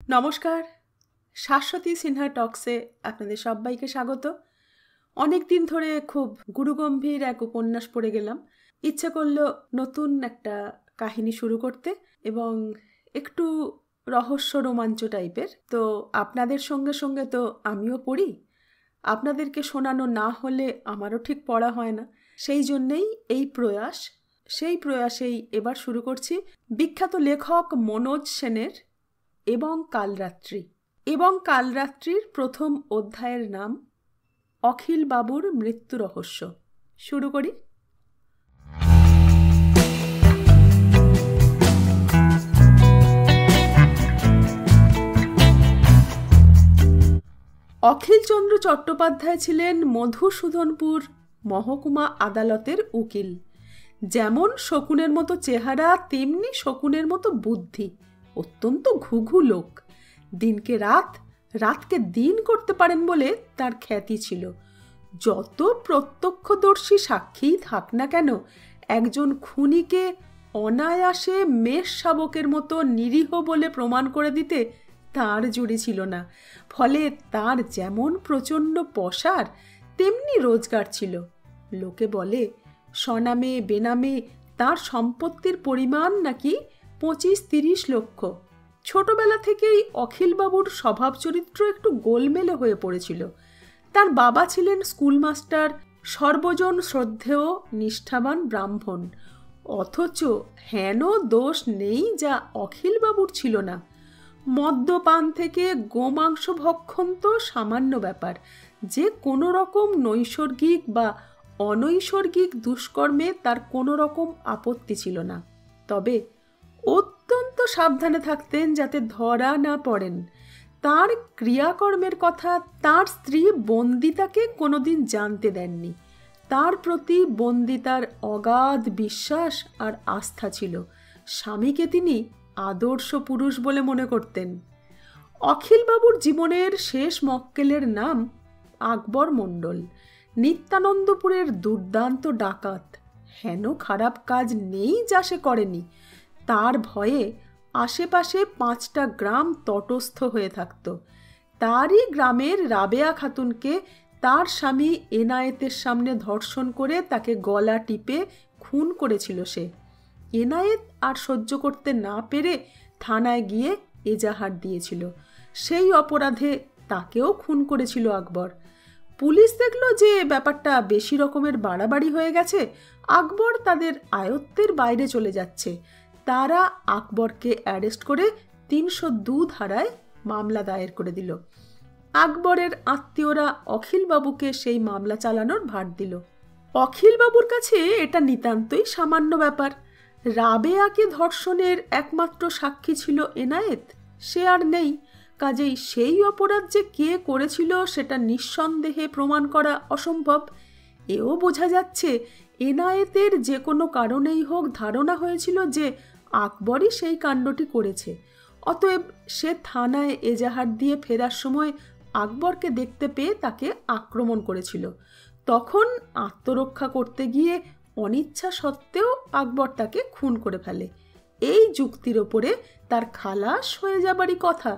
নমস্কার, শাশ্বতী সিনহা টক্সে আপনাদের সবাইকে স্বাগত। অনেক দিন ধরে খুব গুরুগম্ভীর এক উপন্যাস পড়ে গেলাম। ইচ্ছে করলো নতুন একটা কাহিনী শুরু করতে এবং একটু রহস্য রোমাঞ্চ টাইপের। তো আপনাদের সঙ্গে সঙ্গে তো আমিও পড়ি, আপনাদেরকে শোনানো না হলে আমারও ঠিক পড়া হয় না। সেই জন্যেই এই প্রয়াস। সেই প্রয়াসেই এবার শুরু করছি বিখ্যাত লেখক মনোজ সেনের এবং কালরাত্রি। এবং কালরাত্রির প্রথম অধ্যায়ের নাম অখিল বাবুর মৃত্যু রহস্য। শুরু করি। অখিলচন্দ্র চট্টোপাধ্যায় ছিলেন মধুসূদনপুর মহকুমা আদালতের উকিল। যেমন শকুনের মতো চেহারা, তেমনি শকুনের মতো বুদ্ধি। অত্যন্ত ঘুঘু লোক। দিনকে রাত, রাতকে দিন করতে পারেন বলে তার খ্যাতি ছিল। যত প্রত্যক্ষদর্শী সাক্ষী থাক না কেন, একজন খুনিকে অনায়াসে মেষ শাবকের মতো নিরীহ বলে প্রমাণ করে দিতে তার জুড়ি ছিল না। ফলে তার যেমন প্রচণ্ড পসার, তেমনি রোজগার ছিল। লোকে বলে স্বনামে বেনামে তার সম্পত্তির পরিমাণ নাকি 25-30 লক্ষ। ছোটবেলা থেকেই অখিলবাবুর স্বভাব চরিত্র একটু গোলমেলে হয়ে পড়েছিল। তার বাবা ছিলেন স্কুলমাস্টার, সর্বজন শ্রদ্ধেয় নিষ্ঠাবান ব্রাহ্মণ। অথচ হেন দোষ নেই যা অখিলবাবুর ছিল না। মদ্যপান থেকে গোমাংস ভক্ষণ তো সামান্য ব্যাপার, যে কোনো রকম নৈসর্গিক বা অনৈসর্গিক দুষ্কর্মে তার কোনো রকম আপত্তি ছিল না। তবে অত্যন্ত সাবধানে থাকতেন যাতে ধরা না পড়েন। তার ক্রিয়াকর্মের কথা তার স্ত্রী বন্দিতাকে কোনোদিন জানতে দেননি। তার প্রতি বন্দিতার অগাধ বিশ্বাস আর আস্থা ছিল। স্বামীকে তিনি আদর্শ পুরুষ বলে মনে করতেন। অখিলবাবুর জীবনের শেষ মক্কেলের নাম আকবর মণ্ডল। নিত্যানন্দপুরের দুর্দান্ত ডাকাত। হেন খারাপ কাজ নেই যা সে করেনি। তার ভয়ে আশেপাশে 5টা গ্রাম তটস্থ হয়ে থাকত। তারই গ্রামের রাবেয়া খাতুনকে তার স্বামী এনায়েতের সামনে ধর্ষণ করে তাকে গলা টিপে খুন করেছিল সে। এনায়েত আর সহ্য করতে না পেরে থানায় গিয়ে এজাহার দিয়েছিল। সেই অপরাধে তাকেও খুন করেছিল আকবর। পুলিশ দেখল যে ব্যাপারটা বেশি রকমের বাড়াবাড়ি হয়ে গেছে, আকবর তাদের আয়ত্তের বাইরে চলে যাচ্ছে। তারা আকবরকে অ্যারেস্ট করে 302 ধারায় মামলা দায়ের করে দিল। আকবরের আত্মীয়রা অখিলবাবুকে সেই মামলা চালানোর ভার দিল। অখিলবাবুর কাছে এটা নিতান্তই সামান্য ব্যাপার। রাবেয়াকে ধর্ষণের একমাত্র সাক্ষী ছিল এনায়েত, সে আর নেই। কাজেই সেই অপরাধ যে কে করেছিল সেটা নিঃসন্দেহে প্রমাণ করা অসম্ভব। এও বোঝা যাচ্ছে এনায়েতের যে কোনো কারণেই হোক ধারণা হয়েছিল যে আকবরই সেই কাণ্ডটি করেছে। অতএব সে থানায় এজাহার দিয়ে ফেরার সময় আকবরকে দেখতে পেয়ে তাকে আক্রমণ করেছিল। তখন আত্মরক্ষা করতে গিয়ে অনিচ্ছা সত্ত্বেও আকবর তাকে খুন করে ফেলে। এই যুক্তির ওপরে তার খালাস হয়ে যাবারই কথা।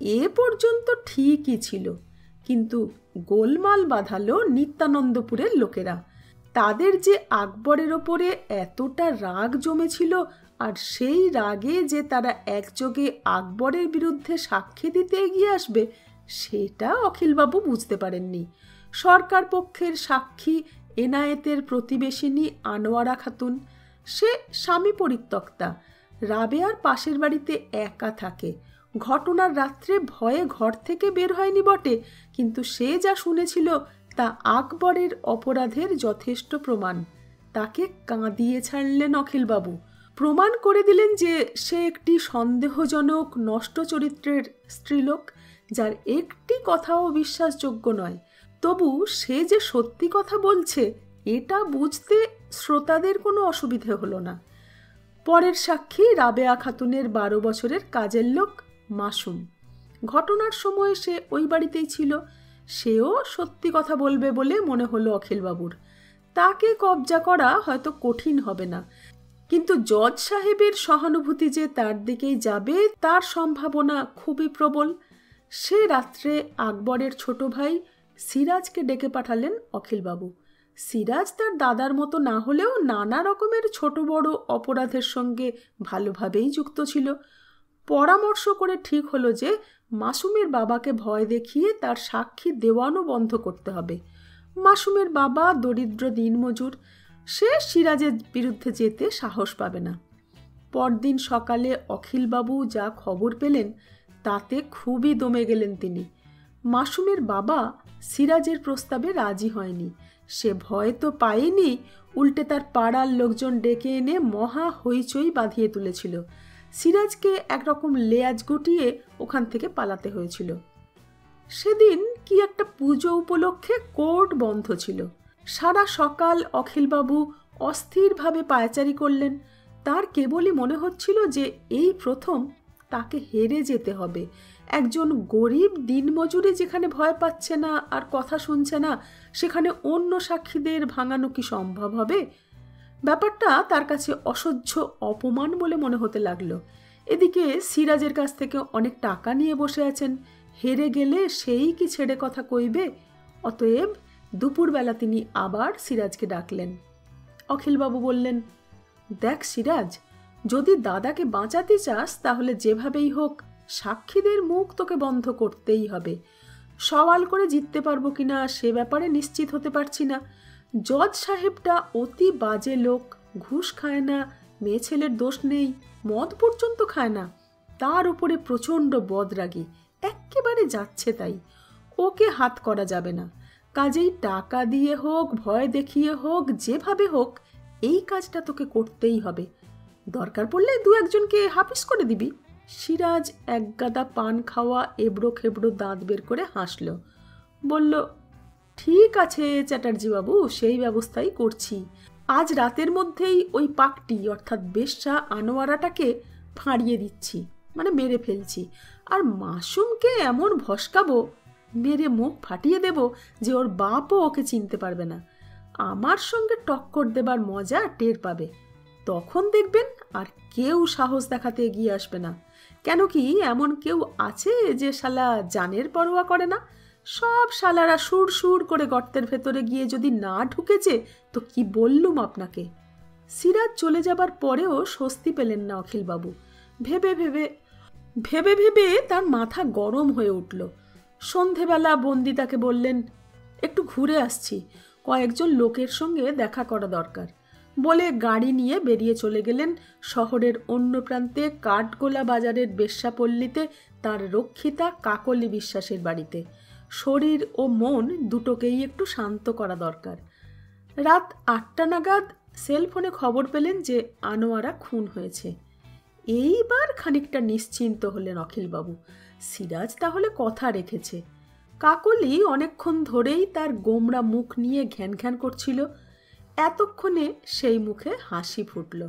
এ পর্যন্ত ঠিকই ছিল, কিন্তু গোলমাল বাঁধালো নিত্যানন্দপুরের লোকেরা। তাদের যে আকবরের ওপরে এতটা রাগ জমেছিল, আর সেই রাগে যে তারা একযোগে আকবরের বিরুদ্ধে সাক্ষী দিতে এগিয়ে আসবে, সেটা অখিলবাবু বুঝতে পারেননি। সরকার পক্ষের সাক্ষী এনায়েতের প্রতিবেশিনী আনোয়ারা খাতুন। সে স্বামী পরিত্যক্তা, রাবেয়ার পাশের বাড়িতে একা থাকে। ঘটনার রাত্রে ভয়ে ঘর থেকে বের হয়নি বটে, কিন্তু সে যা শুনেছিল তা আকবরের অপরাধের যথেষ্ট প্রমাণ। তাকে কাঁদিয়ে ছাড়লেন অখিলবাবু। প্রমাণ করে দিলেন যে সে একটি সন্দেহজনক নষ্ট চরিত্রের স্ত্রীলোক, যার একটি কথাও বিশ্বাসযোগ্য নয়। তবু সে যে সত্যি কথা বলছে এটা বুঝতে শ্রোতাদের কোনো অসুবিধে হলো না। পরের সাক্ষী রাবেয়া খাতুনের 12 বছরের কাজের লোক মাসুম। ঘটনার সময় সে ওই বাড়িতেই ছিল। সেও সত্যি কথা বলবে বলে মনে হলো অখিলবাবুর। তাকে কবজা করা হয়তো কঠিন হবে না। কিন্তু জজ সাহেবের সহানুভূতি যে তার দিকেই যাবে তার সম্ভাবনা খুবই প্রবল। সে রাত্রে আকবরের ছোট ভাই সিরাজকে ডেকে পাঠালেন অখিলবাবু। সিরাজ তার দাদার মতো না হলেও নানা রকমের ছোট বড় অপরাধের সঙ্গে ভালোভাবেই যুক্ত ছিল। পরামর্শ করে ঠিক হলো যে মাসুমের বাবাকে ভয় দেখিয়ে তার সাক্ষী দেওয়ানো বন্ধ করতে হবে। মাসুমের বাবা দরিদ্র দিনমজুর, সে সিরাজের বিরুদ্ধে যেতে সাহস পাবে না। পরদিন সকালে অখিলবাবু যা খবর পেলেন তাতে খুবই দমে গেলেন তিনি। মাসুমের বাবা সিরাজের প্রস্তাবে রাজি হয়নি। সে ভয় তো পায়নি, উল্টে তার পাড়ার লোকজন ডেকে এনে মহা হইচই বাঁধিয়ে তুলেছিল। সিরাজকে একরকম লেয়াজ গুটিয়ে ওখান থেকে পালাতে হয়েছিল। সেদিন কি একটা পুজো উপলক্ষে কোর্ট বন্ধ ছিল। সারা সকাল অখিলবাবু অস্থিরভাবে পায়চারি করলেন। তার কেবলই মনে হচ্ছিল যে এই প্রথম তাকে হেরে যেতে হবে। একজন গরিব দিনমজুরি যেখানে ভয় পাচ্ছে না আর কথা শুনছে না, সেখানে অন্য সাক্ষীদের ভাঙানো কি সম্ভব হবে? ব্যাপারটা তার কাছে অসহ্য অপমান বলে মনে হতে লাগলো। এদিকে সিরাজের কাছ থেকে অনেক টাকা নিয়ে বসে আছেন, হেরে গেলে সেই কি ছেড়ে কথা কইবে? অতএব দুপুরবেলা তিনি আবার সিরাজকে ডাকলেন। অখিলবাবু বললেন, দেখ সিরাজ, যদি দাদাকে বাঁচাতে চাস তাহলে যেভাবেই হোক সাক্ষীদের মুখ তোকে বন্ধ করতেই হবে। সওয়াল করে জিততে পারবো কিনা সে ব্যাপারে নিশ্চিত হতে পারছি না। জজ সাহেবটা অতি বাজে লোক, ঘুষ খায় না, মেয়ে ছেলের দোষ নেই, মদ পর্যন্ত খায় না, তার উপরে প্রচণ্ড বদরাগী, এক্কেবারে যাচ্ছে তাই। ওকে হাত করা যাবে না। কাজেই টাকা দিয়ে হোক, ভয় দেখিয়ে হোক, যেভাবে হোক এই কাজটা তোকে করতেই হবে। দরকার পড়লে দু একজনকে হাফিস করে দিবি। সিরাজ একগাদা পান খাওয়া এবড়ো খেবড়ো দাঁত বের করে হাসল, বলল, ঠিক আছে চ্যাটার্জি বাবু, সেই ব্যবস্থাই করছি। আজ রাতের মধ্যেই ওই পাকটি অর্থাৎ বেশ্যা আনোয়ারাটাকে ফাঁড়িয়ে দিচ্ছি, মানে মেরে ফেলছি। আর মাসুমকে এমন ভস্কাবো, মেরে মুখ ফাটিয়ে দেব যে ওর বাপও ওকে চিনতে পারবে না। আমার সঙ্গে টক্কর দেবার মজা টের পাবে। তখন দেখবেন আর কেউ সাহস দেখাতে এগিয়ে আসবে না। কেন কি এমন কেউ আছে যে শালা জানের পরোয়া করে না? সব শালারা সুর সুর করে গর্তের ভেতরে গিয়ে যদি না ঢুকেছে তো কি বললুম আপনাকে। সিরাজ চলে যাবার পরেও স্বস্তি পেলেন না অখিলবাবু। ভেবে ভেবে ভেবে ভেবে তার মাথা গরম হয়ে উঠল। সন্ধেবেলা বন্দিতাকে বললেন, একটু ঘুরে আসছি, কয়েকজন লোকের সঙ্গে দেখা করা দরকার বলে গাড়ি নিয়ে বেরিয়ে চলে গেলেন শহরের অন্য প্রান্তে কাঠগোলা বাজারের বেশ্যাপল্লীতে তার রক্ষিতা কাকলি বিশ্বাসের বাড়িতে। শরীর ও মন দুটোকেই একটু শান্ত করা দরকার। রাত 8টা নাগাদ সেলফোনে খবর পেলেন যে আনোয়ারা খুন হয়েছে। এইবার খানিকটা নিশ্চিন্ত হলেন অখিলবাবু। সিরাজ তাহলে কথা রেখেছে। কাকলি অনেকক্ষণ ধরেই তার গোমরা মুখ নিয়ে ঘ্যান ঘ্যান করছিল। এতক্ষণে সেই মুখে হাসি ফুটল।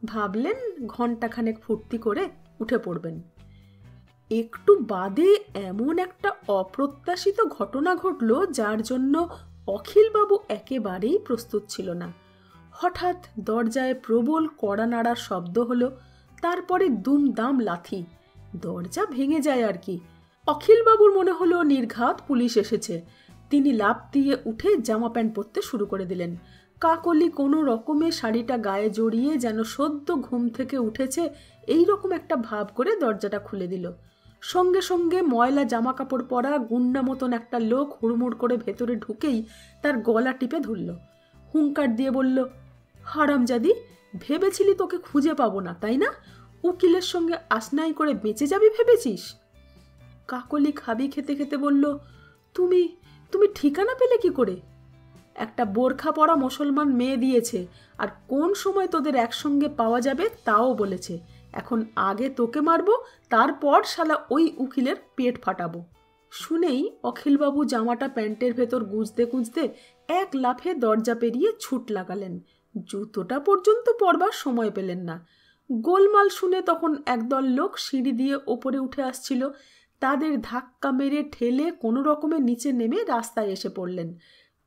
ভাবলেন ঘণ্টাখানেক ফুর্তি করে উঠে পড়বেন। একটু বাদে এমন একটা অপ্রত্যাশিত ঘটনা ঘটল যার জন্য অখিলবাবু একেবারেই প্রস্তুত ছিল না। হঠাৎ দরজায় প্রবল কড়া নাড়ার শব্দ হলো, তারপরে দুমদাম লাথি। দরজা ভেঙে যায় আর কি। অখিলবাবুর মনে হলো নির্ঘাত পুলিশ এসেছে। তিনি লাফ দিয়ে উঠে জামা প্যান্ট পরতে শুরু করে দিলেন। কাকলি কোনো রকমে শাড়িটা গায়ে জড়িয়ে যেন সদ্য ঘুম থেকে উঠেছে এই রকম একটা ভাব করে দরজাটা খুলে দিল। সঙ্গে সঙ্গে ময়লা জামা কাপড় পরা গুন্ডা মতন একটা লোক হুড়মুড় করে ভেতরে ঢুকেই তার গলা টিপে ধরল। হুঙ্কার দিয়ে বলল, হারামজাদি, ভেবেছিলি তোকে খুঁজে পাবো না তাই না? উকিলের সঙ্গে আসনাই করে বেঁচে যাবি ভেবেছিস? কাকলি খাবি খেতে খেতে বলল, তুমি তুমি ঠিকানা পেলে কি করে? একটা বোরখা পরা মুসলমান মেয়ে দিয়েছে, আর কোন সময় তোদের একসঙ্গে পাওয়া যাবে তাও বলেছে। এখন আগে তোকে মারবো, তারপর শালা ওই উকিলের পেট ফাটাবো। শুনেই অখিলবাবু জামাটা প্যান্টের ভেতর গুঁজতে গুঁজতে এক লাফে দরজা পেরিয়ে ছুট লাগালেন। জুতোটা পর্যন্ত পরবার সময় পেলেন না। গোলমাল শুনে তখন একদল লোক সিঁড়ি দিয়ে ওপরে উঠে আসছিল। তাদের ধাক্কা মেরে ঠেলে কোনো রকমে নিচে নেমে রাস্তায় এসে পড়লেন।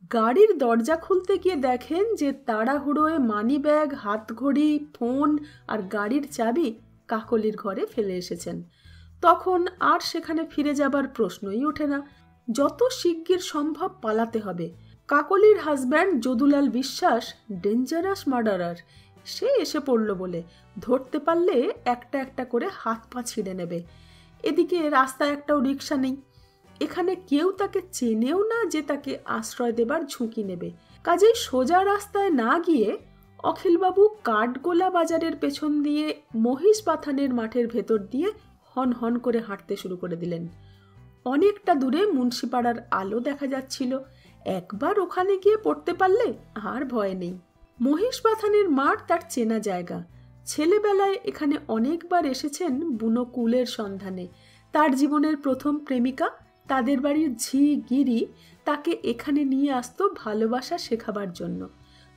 গাড়ির দরজা খুলতে গিয়ে দেখেন যে তাড়াহুড়োয় মানিব্যাগ, হাতঘড়ি, ফোন আর গাড়ির চাবি কাকলির ঘরে ফেলে এসেছেন। তখন আর সেখানে ফিরে যাবার প্রশ্নই ওঠে না। যত শিগগির সম্ভব পালাতে হবে। কাকলির হাজব্যান্ড যদুলাল বিশ্বাস ডেঞ্জারাস মার্ডারার। সে এসে পড়ল বলে ধরতে পারলে একটা একটা করে হাত পা ছিঁড়ে নেবে। এদিকে রাস্তায় একটাও রিক্সা নেই। এখানে কেউ তাকে চেনেও না যে তাকে আশ্রয় দেবার ঝুঁকি নেবে। কাজেই সোজা রাস্তায় না গিয়ে অখিলবাবু কাঠগোলা বাজারের পেছন দিয়ে মহিষ পাথানের মাঠের ভেতর দিয়ে হন হন করে হাঁটতে শুরু করে দিলেন। অনেকটা দূরে মুন্সিপাড়ার আলো দেখা যাচ্ছিল। একবার ওখানে গিয়ে পড়তে পারলে আর ভয় নেই। মহিষ পাথানের মাঠ তার চেনা জায়গা। ছেলেবেলায় এখানে অনেকবার এসেছেন বুনো কুলের সন্ধানে। তার জীবনের প্রথম প্রেমিকা, তাদের বাড়ির ঝি গিরি, তাকে এখানে নিয়ে আসতো ভালোবাসা শেখাবার জন্য।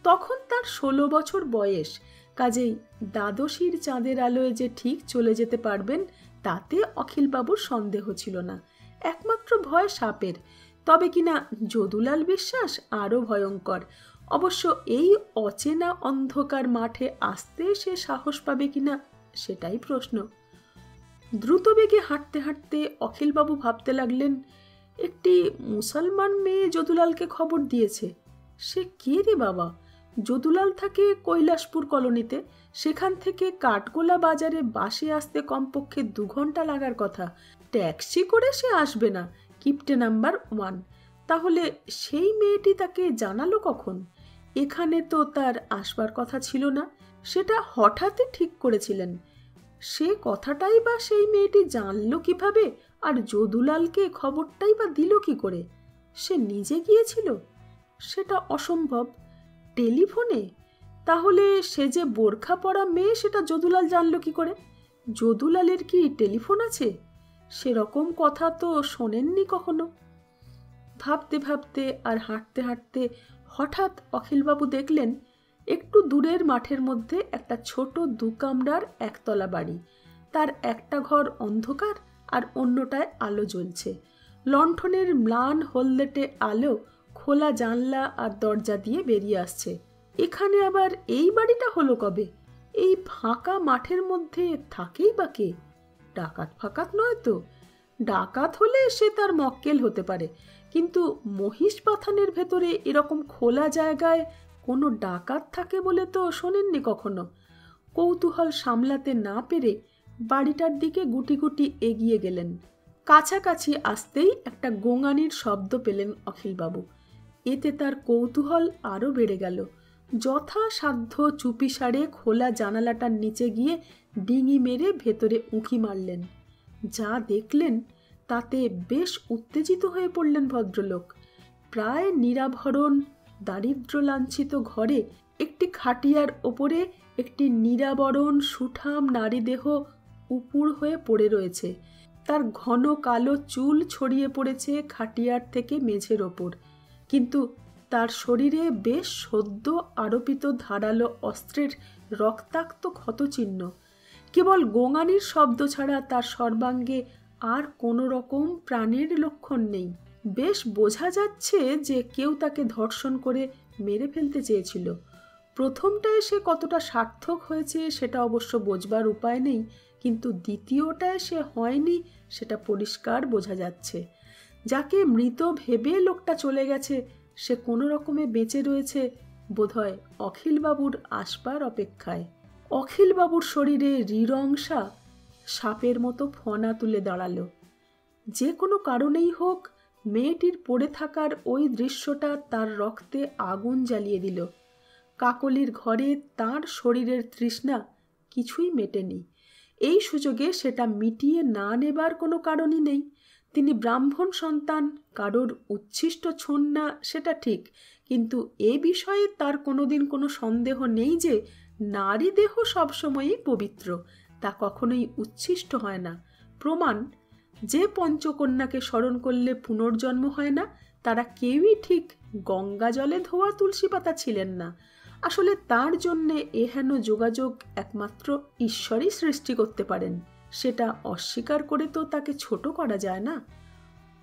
তখন তার 16 বছর বয়স। কাজেই দ্বাদশীর চাঁদের আলোয় যে ঠিক চলে যেতে পারবেন তাতে অখিলবাবুর সন্দেহ ছিল না। একমাত্র ভয় সাপের। তবে কিনা যদুলাল বিশ্বাস আরও ভয়ঙ্কর। অবশ্য এই অচেনা অন্ধকার মাঠে আসতে সে সাহস পাবে কিনা সেটাই প্রশ্ন। দ্রুত বেগে হাঁটতে হাঁটতে অখিলবাবু ভাবতে লাগলেন, একটি মুসলমান মেয়ে যদুলালকে খবর দিয়েছে। সে কে রে বাবা? যদুলাল থাকে কৈলাসপুর কলোনিতে। সেখান থেকে কাঠগোলা বাজারে বাসে আসতে কমপক্ষে 2 ঘন্টা লাগার কথা। ট্যাক্সি করে সে আসবে না। কিপ্টে নাম্বার 1। তাহলে সেই মেয়েটি তাকে জানালো কখন? এখানে তো তার আসবার কথা ছিল না। সেটা হঠাৎই ঠিক করেছিলেন। সে কথাটাই বা সেই মেয়েটি জানলো কিভাবে? আর যদুলালকে খবরটাই বা দিল কি করে? সে নিজে গিয়েছিল? সেটা অসম্ভব। টেলিফোনে? তাহলে সে যে বোরখা পরা মেয়ে সেটা যদুলাল জানলো কি করে? যদুলালের কি টেলিফোন আছে? সেরকম কথা তো শোনেননি কখনো। ভাবতে ভাবতে আর হাঁটতে হাঁটতে হঠাৎ অখিলবাবু দেখলেন একটু দূরের মাঠের মধ্যে একটা ছোট 2 কামরার একতলা বাড়ি। তার একটা ঘর অন্ধকার আর অন্যটায় আলো জ্বলছে। লণ্ঠনের ম্লান হলদেটে আলো খোলা জানলা আর দরজা দিয়ে বেরিয়ে আসছে। এখানে আবার এই বাড়িটা হলো কবে? এই ফাঁকা মাঠের মধ্যে থাকেই বা কে? ডাকাত ফাকাত নয় তো? ডাকাত হলে সে তার মক্কেল হতে পারে, কিন্তু মহিষ পাথানের ভেতরে এরকম খোলা জায়গায় কোনো ডাকাত থাকে বলে তো শোনেননি কখনো। কৌতূহল সামলাতে না পেরে বাড়িটার দিকে গুটি গুটি এগিয়ে গেলেন। কাছাকাছি আসতেই একটা গোঙানির শব্দ পেলেন অখিলবাবু। এতে তার কৌতূহল আরও বেড়ে গেল। যথাসাধ্য চুপিসারে খোলা জানালাটার নিচে গিয়ে ডিঙি মেরে ভেতরে উঁকি মারলেন। যা দেখলেন তাতে বেশ উত্তেজিত হয়ে পড়লেন ভদ্রলোক। প্রায় নিরাভরণ দারিদ্র লাঞ্ছিত ঘরে একটি খাটিয়ার ওপরে একটি নিরাবরণ সুঠাম নারীদেহ উপুড় হয়ে পড়ে রয়েছে। তার ঘন কালো চুল ছড়িয়ে পড়েছে খাটিয়ার থেকে মেঝের ওপর, কিন্তু তার শরীরে বেশ সদ্য আরোপিত ধারালো অস্ত্রের রক্তাক্ত ক্ষতচিহ্ন। কেবল গোঙানির শব্দ ছাড়া তার সর্বাঙ্গে আর কোনো রকম প্রাণের লক্ষণ নেই। বেশ বোঝা যাচ্ছে যে কেউ তাকে ধর্ষণ করে মেরে ফেলতে চেয়েছিল। প্রথমটায় সে কতটা সার্থক হয়েছে সেটা অবশ্য বোঝবার উপায় নেই, কিন্তু দ্বিতীয়টায় সে হয়নি সেটা পরিষ্কার বোঝা যাচ্ছে। যাকে মৃত ভেবে লোকটা চলে গেছে সে কোনো রকমে বেঁচে রয়েছে বোধহয় অখিলবাবুর আসবার অপেক্ষায়। অখিলবাবুর শরীরে রিরংসা সাপের মতো ফনা তুলে দাঁড়ালো। যে কোনো কারণেই হোক মেয়েটির পড়ে থাকার ওই দৃশ্যটা তার রক্তে আগুন জ্বালিয়ে দিল। কাকলির ঘরে তার শরীরের তৃষ্ণা কিছুই মেটেনি। এই সুযোগে সেটা মিটিয়ে না নেবার কোনো কারণই নেই। তিনি ব্রাহ্মণ সন্তান, কারোর উচ্ছিষ্ট ছন্না সেটা ঠিক, কিন্তু এ বিষয়ে তার কোনোদিন কোনো সন্দেহ নেই যে নারী দেহ সবসময়ই পবিত্র, তা কখনোই উচ্ছিষ্ট হয় না। প্রমাণ, যে পঞ্চকন্যাকে স্মরণ করলে পুনর্জন্ম হয় না তারা কেউই ঠিক গঙ্গা জলে ধোয়া তুলসী পাতা ছিলেন না। আসলে তার জন্যে এহেন যোগাযোগ একমাত্র ঈশ্বরই সৃষ্টি করতে পারেন। সেটা অস্বীকার করে তো তাকে ছোট করা যায় না।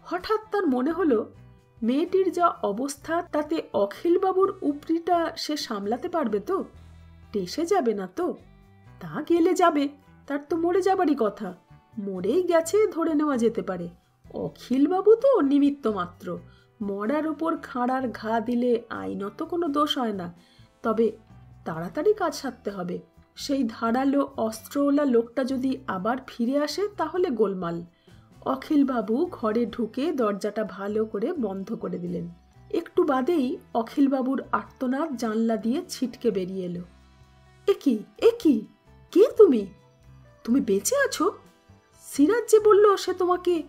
হঠাৎ তার মনে হলো মেয়েটির যা অবস্থা তাতে অখিলবাবুর উপরিটা সে সামলাতে পারবে তো? টেসে যাবে না তো? তা গেলে যাবে, তার তো মরে যাবারই কথা। মরেই গেছে ধরে নেওয়া যেতে পারে। অখিলবাবু তো নিমিত্ত মাত্র। মরার উপর খাঁড়ার ঘা দিলে আইনত কোনো দোষ হয় না। তবে তাড়াতাড়ি কাজ সারতে হবে। সেই ধারালো অস্ত্রওয়ালা লোকটা যদি আবার ফিরে আসে তাহলে গোলমাল। অখিলবাবু ঘরে ঢুকে দরজাটা ভালো করে বন্ধ করে দিলেন। একটু বাদেই অখিলবাবুর আর্তনাদ জানলা দিয়ে ছিটকে বেরিয়ে এলো। একি একি, কে তুমি? তুমি বেঁচে আছো? সিরাজ যে বলল সে তোমাকে।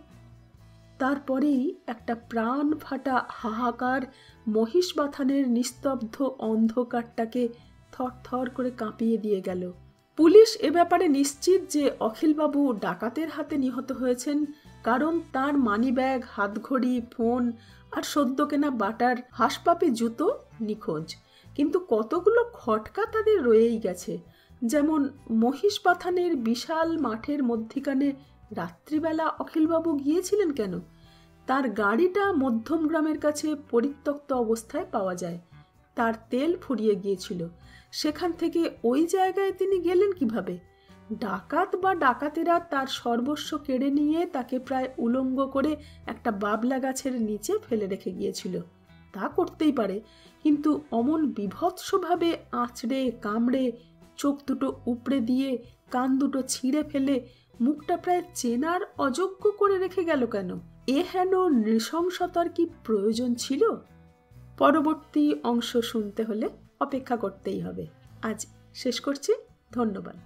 তারপরেই একটা প্রাণ ফাটা হাহাকার মহিষ বাথানের নিস্তব্ধ অন্ধকারটাকে থরথর করে কাঁপিয়ে দিয়ে গেল। পুলিশ এ ব্যাপারে নিশ্চিত যে অখিলবাবু ডাকাতের হাতে নিহত হয়েছেন, কারণ তার মানিব্যাগ, হাতঘড়ি, ফোন আর সদ্য কেনা বাটার হাঁসপাপি জুতো নিখোঁজ। কিন্তু কতগুলো খটকা তাদের রয়েই গেছে। যেমন মহিষ বাথানের বিশাল মাঠের মধ্যিখানে রাত্রিবেলা অখিলবাবু গিয়েছিলেন কেন? তার গাড়িটা মধ্যম গ্রামের কাছে পরিত্যক্ত অবস্থায় পাওয়া যায়। তার তেল ফুরিয়ে গিয়েছিল। সেখান থেকে ওই জায়গায় তিনি গেলেন কিভাবে? ডাকাত বা ডাকাতেরা তার সর্বস্ব কেড়ে নিয়ে তাকে প্রায় উলঙ্গ করে একটা বাবলা গাছের নিচে ফেলে রেখে গিয়েছিল। তা করতেই পারে, কিন্তু অমন বিভৎসভাবে আঁচড়ে কামড়ে চোখ দুটো উপড়ে দিয়ে কান দুটো ছিঁড়ে ফেলে মুখটা প্রায় চেনার অযোগ্য করে রেখে গেল কেন? এ হেন নৃশংসতার কি প্রয়োজন ছিল? পরবর্তী অংশ শুনতে হলে অপেক্ষা করতেই হবে। আজ শেষ করছি। ধন্যবাদ।